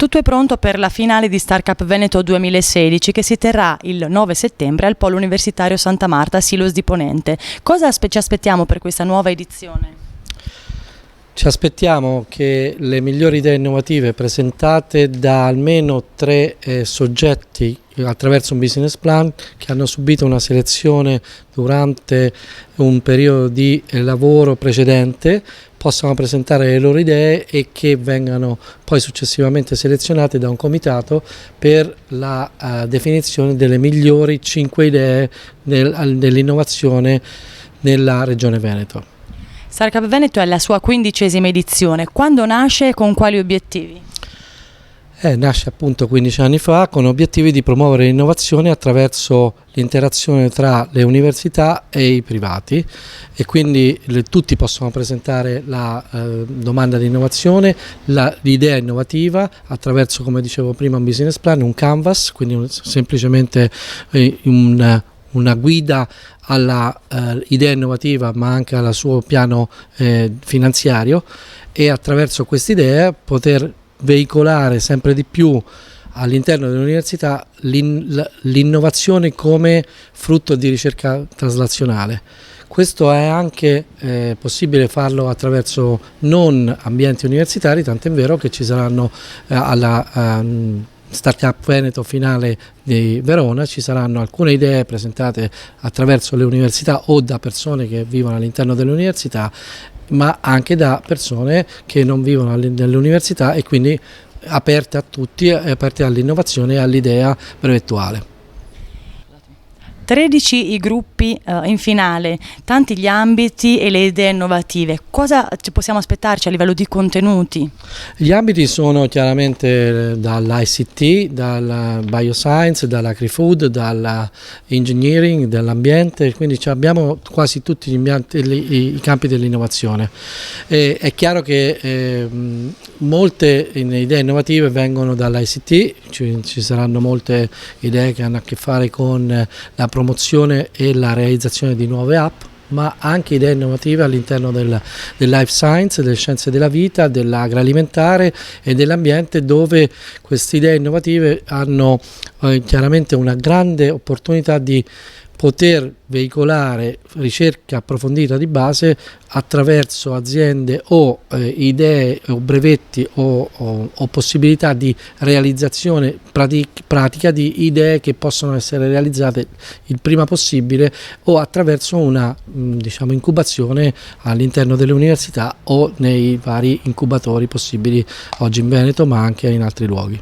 Tutto è pronto per la finale di Starcup Veneto 2016 che si terrà il 9 settembre al Polo Universitario Santa Marta, Silos di Ponente. Cosa ci aspettiamo per questa nuova edizione? Ci aspettiamo che le migliori idee innovative presentate da almeno 3 soggetti attraverso un business plan che hanno subito una selezione durante un periodo di lavoro precedente possano presentare le loro idee e che vengano poi successivamente selezionate da un comitato per la definizione delle migliori 5 idee dell'innovazione nella Regione Veneto. Starcup Veneto è la sua 15ª edizione. Quando nasce e con quali obiettivi? Nasce appunto 15 anni fa con obiettivi di promuovere l'innovazione attraverso l'interazione tra le università e i privati e quindi tutti possono presentare la domanda di innovazione, l'idea innovativa attraverso, come dicevo prima, un business plan, un canvas, quindi semplicemente una guida alla idea innovativa ma anche al suo piano finanziario e attraverso queste idee poter veicolare sempre di più all'interno dell'università l'innovazione come frutto di ricerca traslazionale. Questo è anche possibile farlo attraverso non ambienti universitari, tant'è vero che ci saranno alla Starcup Veneto finale di Verona, ci saranno alcune idee presentate attraverso le università o da persone che vivono all'interno delle università, ma anche da persone che non vivono nelle università e quindi aperte a tutti, aperte all'innovazione e all'idea brevettuale. 13 i gruppi in finale, tanti gli ambiti e le idee innovative. Cosa ci possiamo aspettarci a livello di contenuti? Gli ambiti sono chiaramente dall'ICT, dalla bioscience, dall'agri-food, dall'engineering, dall'ambiente, quindi abbiamo quasi tutti i campi dell'innovazione. È chiaro che molte idee innovative vengono dall'ICT, ci saranno molte idee che hanno a che fare con la promozione e la realizzazione di nuove app, ma anche idee innovative all'interno del life science, delle scienze della vita, dell'agroalimentare e dell'ambiente, dove queste idee innovative hanno chiaramente una grande opportunità di poter veicolare ricerca approfondita di base attraverso aziende o idee o brevetti o possibilità di realizzazione pratica di idee che possono essere realizzate il prima possibile o attraverso una incubazione all'interno delle università o nei vari incubatori possibili oggi in Veneto ma anche in altri luoghi.